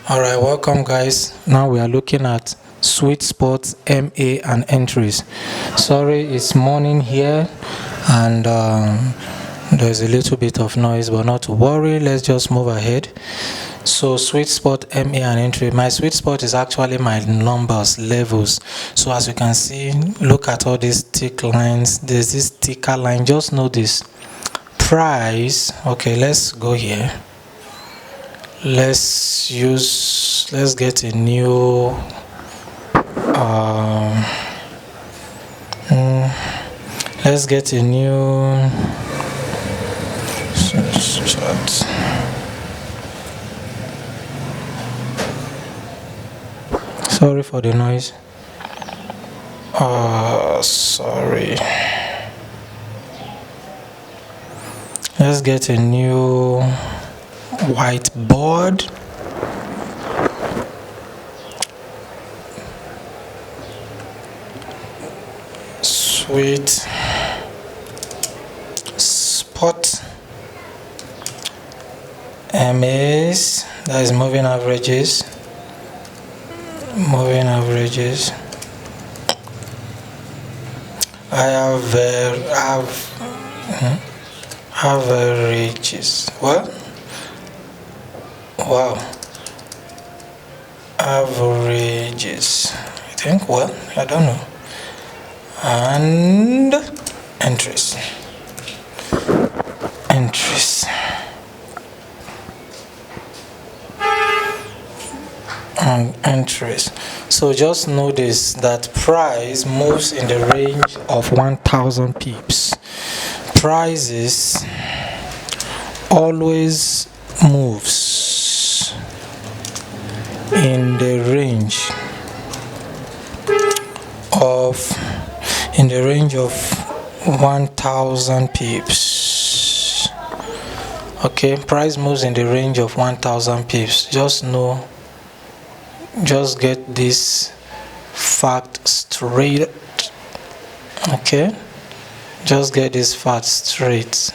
Alright, welcome guys. Now we are looking at sweet spots, MA and entries. Sorry, it's morning here and there's a little bit of noise, but not to worry, let's just move ahead. So sweet spot, MA and entry. My sweet spot is actually my numbers, levels. So as you can see, look at all these thick lines. There's this thicker line. Just know this. Price. Okay, let's go here. Let's get a new let's get a new chart. Sorry for the noise. Sorry. Let's get a new whiteboard. Sweet spot MAs, that is moving averages. I have averages. What? Wow. Averages. I think, well, I don't know. And entries. And entries. So just notice that price moves in the range of 1,000 pips. Prices always moves in the range of 1,000 pips. Okay, price moves in the range of 1,000 pips. Just get this fact straight. Okay, just get this fact straight.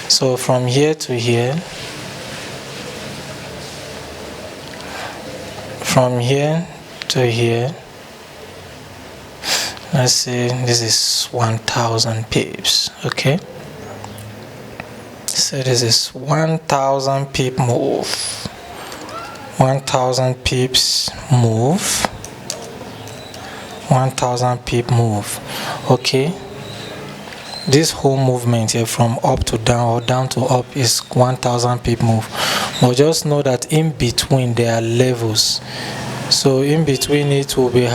So from here to here, let's say this is 1,000 pips. Okay, so this is 1,000 pip move. 1,000 pips move. 1,000 pip move. Okay, this whole movement here from up to down or down to up is 1,000 pip move. But just know that in between there are levels. So in between it will be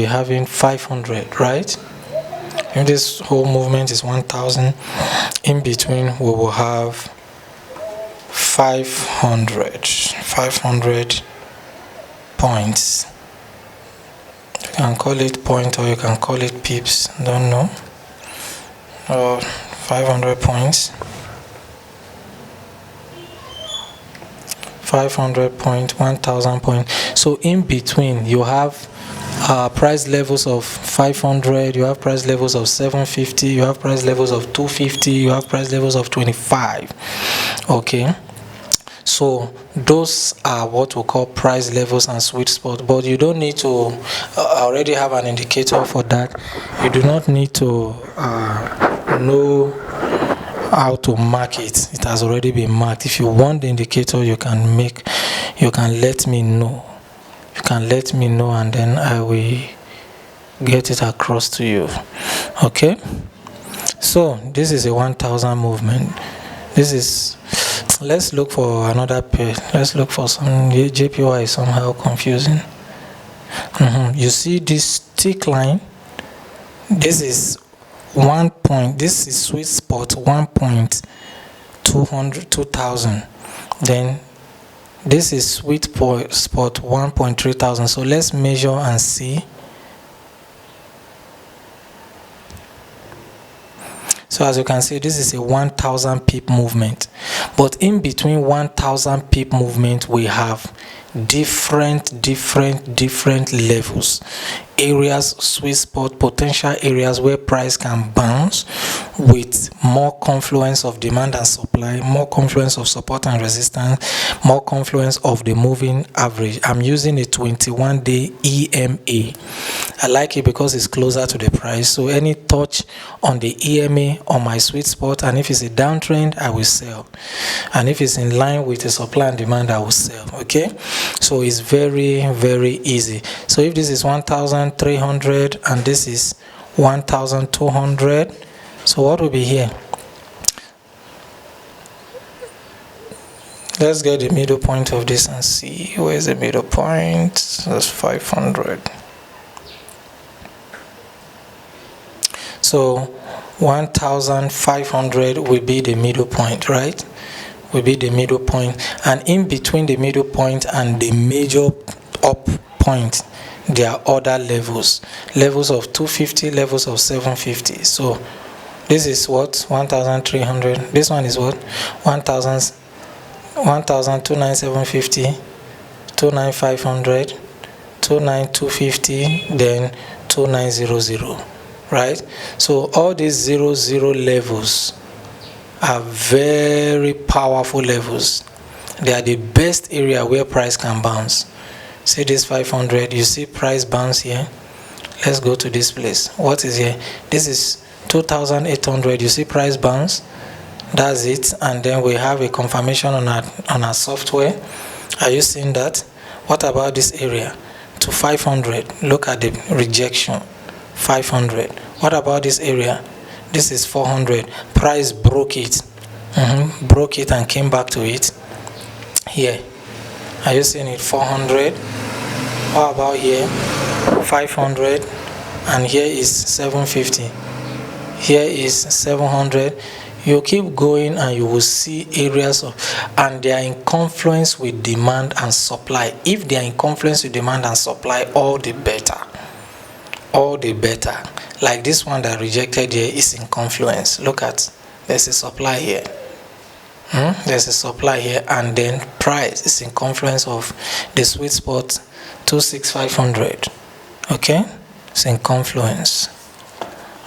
having 500, right? If this whole movement is 1,000, in between we will have 500 points. You can call it point or you can call it pips, don't know. 500 points. 500 point, 1,000 point. So in between you have price levels of 500, you have price levels of 750, you have price levels of 250, you have price levels of 25. Okay, so those are what we call price levels and sweet spot. But you don't need to already have an indicator for that. You do not need to know how to mark it. It has already been marked. If you want the indicator, you can let me know. You can let me know and then I will get it across to you. Okay, so this is a 1,000 movement. Let's look for another pair. Let's look for some. JPY is somehow confusing. You see this thick line? This is 1 point. This is sweet spot 1.200 then this is sweet spot 1.3000. So let's measure and see. So as you can see, this is a 1,000 pip movement, but in between 1,000 pip movement we have different levels, areas, sweet spot, potential areas where price can bounce with more confluence of demand and supply, more confluence of support and resistance, more confluence of the moving average. I'm using a 21-day EMA. I like it because it's closer to the price, so any touch on the EMA on my sweet spot, and if it's a downtrend, I will sell, and if it's in line with the supply and demand, I will sell. Okay, so it's very easy. So if this is 1,300 and this is 1,200, so what will be here? Let's get the middle point of this and see where is the middle point. That's 500. So 1,500 will be the middle point, right? Will be the middle point, and in between the middle point and the major up point, there are other levels of 250, levels of 750. So this is what 1,300. This one is what 1,000, 29750, 29500, 29250, then 2900. Right? So all these 00 levels are very powerful levels. They are the best area where price can bounce. See this 500, you see price bounce here. Let's go to this place. What is here? This is 2,800. You see price bounce. That's it. And then we have a confirmation on our software. Are you seeing that? What about this area? To 500. Look at the rejection. 500. What about this area? This is 400. Price broke it. Broke it and came back to it. Here. Are you seeing it? 400. What about here? 500. And here is 750. Here is 700. You keep going and you will see areas of, and they are in confluence with demand and supply. If they are in confluence with demand and supply, all the better. All the better. Like this one that rejected here is in confluence. Look at, there's a supply here. There's a supply here, and then price is in confluence of the sweet spot 26,500. Okay, it's in confluence.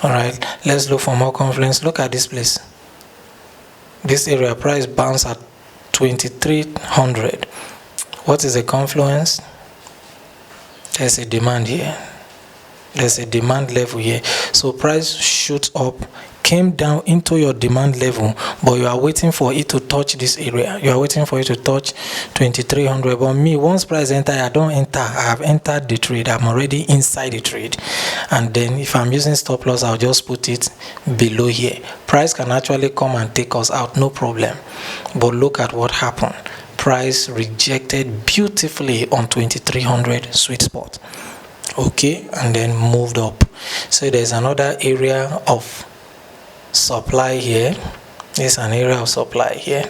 All right, let's look for more confluence. Look at this place. This area price bounce at 2,300. What is the confluence? There's a demand here. There's a demand level here. So price shoots up, came down into your demand level, but you are waiting for it to touch this area. You are waiting for it to touch 2,300. But me, once price enter, I don't enter. I have entered the trade. I'm already inside the trade. And then if I'm using stop loss, I'll just put it below here. Price can actually come and take us out, no problem. But look at what happened. Price rejected beautifully on 2,300 sweet spot. Okay, and then moved up. So there's another area of supply here. There's an area of supply here.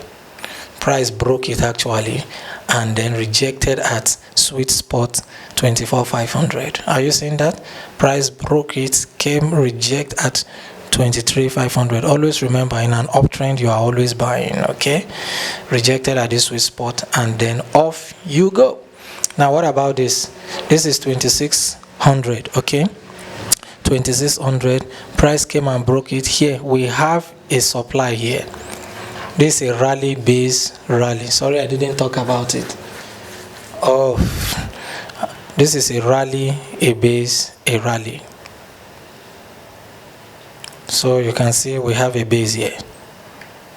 Price broke it actually, and then rejected at sweet spot 24,500. Are you seeing that? Price broke it, came reject at 23,500. Always remember, in an uptrend you are always buying. Okay, rejected at this sweet spot, and then off you go. Now what about this? This is 2,600. Okay, 2,600. Price came and broke it. Here we have a supply here. This is a rally base rally. Sorry, I didn't talk about it. Oh, this is a rally, a base, a rally. So you can see we have a base here.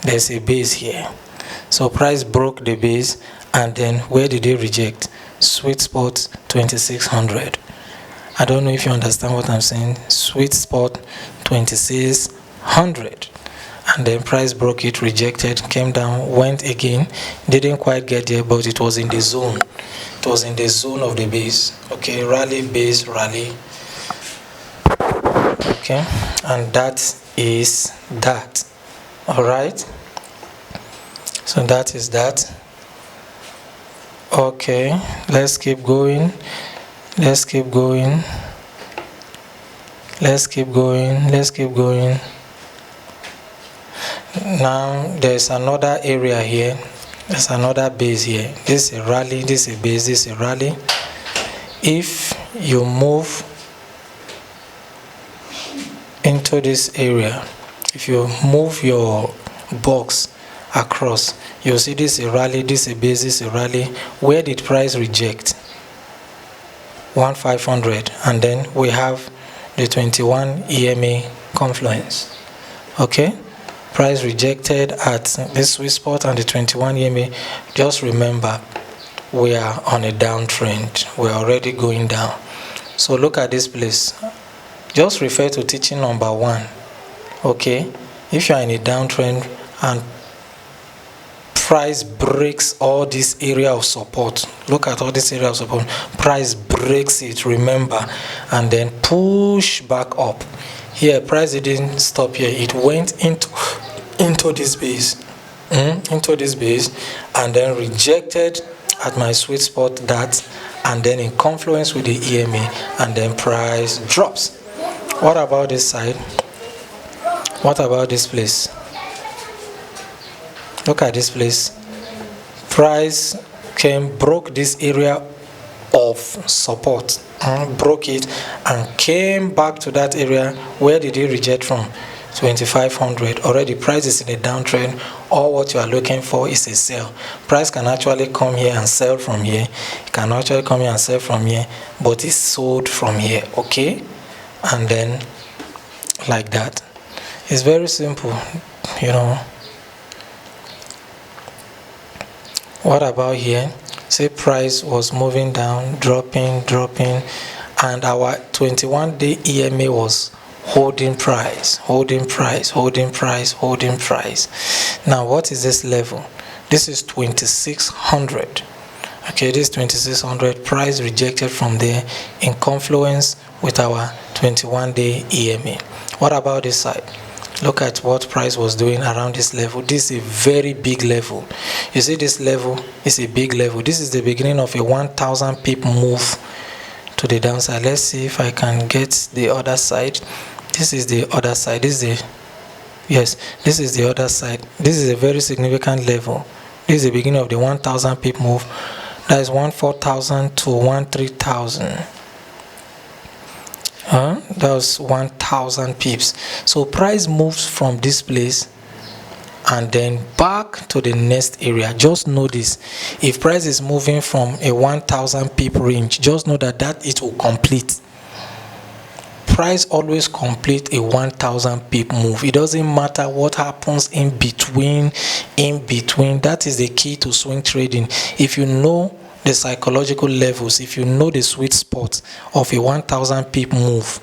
There's a base here. So price broke the base, and then where did it reject? Sweet spot 2,600. I don't know if you understand what I'm saying. Sweet spot 2,600. And then price broke it, rejected, came down, went again, didn't quite get there, but it was in the zone. It was in the zone of the base. Okay, rally, base, rally. Okay, and that is that. All right, so that is that. Okay, let's keep going. Let's keep going. Let's keep going. Let's keep going. Now there's another area here. There's another base here. This is a rally, this is a base, this is a rally. If you move into this area, if you move your box across, you'll see this is a rally, this is a base, this is a rally. Where did price reject? 1500, and then we have the 21 EMA confluence. Okay, price rejected at this sweet spot and the 21 EMA. Just remember, we are on a downtrend. We're already going down. So look at this place. Just refer to teaching number 1. Okay, if you are in a downtrend and price breaks all this area of support, look at all this area of support, price breaks it, remember, and then push back up. Here price didn't stop here, it went into this base, into this base, and then rejected at my sweet spot, that, and then in confluence with the EMA, and then price drops. What about this side? What about this place? Look at this place. Price broke this area of support, broke it, and came back to that area. Where did it reject from? 2500. Already price is in a downtrend. All what you are looking for is a sell. Price can actually come here and sell from here. It can actually come here and sell from here, but it's sold from here. Okay, and then like that. It's very simple, you know. What about here? Say price was moving down, dropping, and our 21-day EMA was holding price. Now what is this level? This is 2600. Okay, this 2600. Price rejected from there in confluence with our 21-day EMA. What about this side? Look at what price was doing around this level. This is a very big level. You see, this level is a big level. This is the beginning of a 1000 pip move to the downside. Let's see if I can get the other side. This is the other side. This is the other side. This is a very significant level. This is the beginning of the 1000 pip move. That is 14,000 to 13,000. That was 1000 pips. So price moves from this place and then back to the next area. Just know this: if price is moving from a 1000 pip range, just know that it will complete. Price always complete a 1000 pip move. It doesn't matter what happens in between. That is the key to swing trading. If you know the psychological levels, if you know the sweet spot of a 1000 pip move,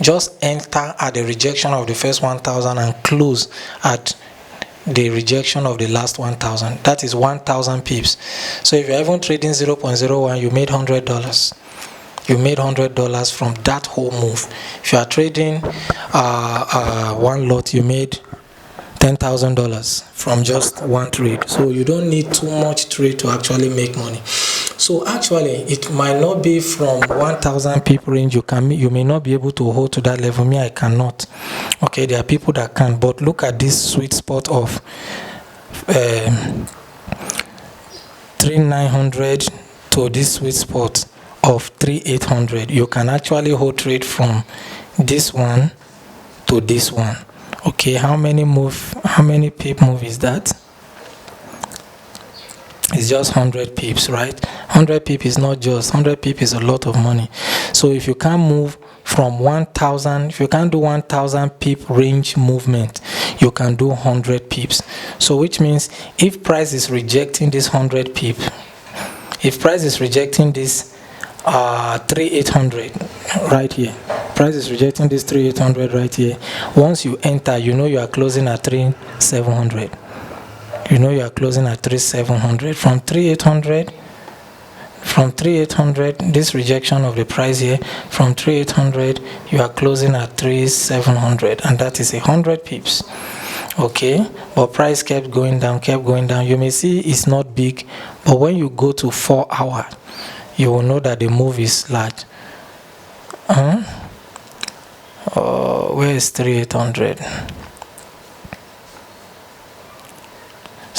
just enter at the rejection of the first 1000 and close at the rejection of the last 1000. That is 1000 pips. So if you're even trading 0.01, you made $100. You made $100 from that whole move. If you are trading one lot, you made $10,000 from just one trade. So you don't need too much trade to actually make money. So actually, it might not be from 1000 people range. You may not be able to hold to that level. Me, I cannot. Okay, there are people that can, but look at this sweet spot of 3,900 to this sweet spot of 3,800. You can actually hold trade from this one to this one. Okay, how many pip move is that? It's just 100 pips, right? 100 pip is not just 100 pip is a lot of money. So if you can't move from 1000, if you can't do 1000 pip range movement, you can do 100 pips. So which means if price is rejecting this 100 pip, if price is rejecting this 3,800 right here, price is rejecting this 3,800 right here, once you enter, you know you are closing at 3,700. You know you are closing at 3,700. From 3,800, this rejection of the price here, from 3,800 you are closing at 3,700, and that is 100 pips. Okay, but price kept going down. You may see it's not big, but when you go to 4 hour, you will know that the move is large. Where is 3,800?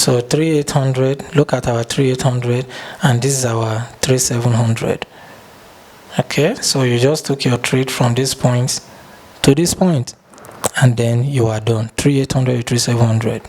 So 3800, look at our 3800, and this is our 3700. Okay, so you just took your trade from this point to this point, and then you are done. 3800 to 3700.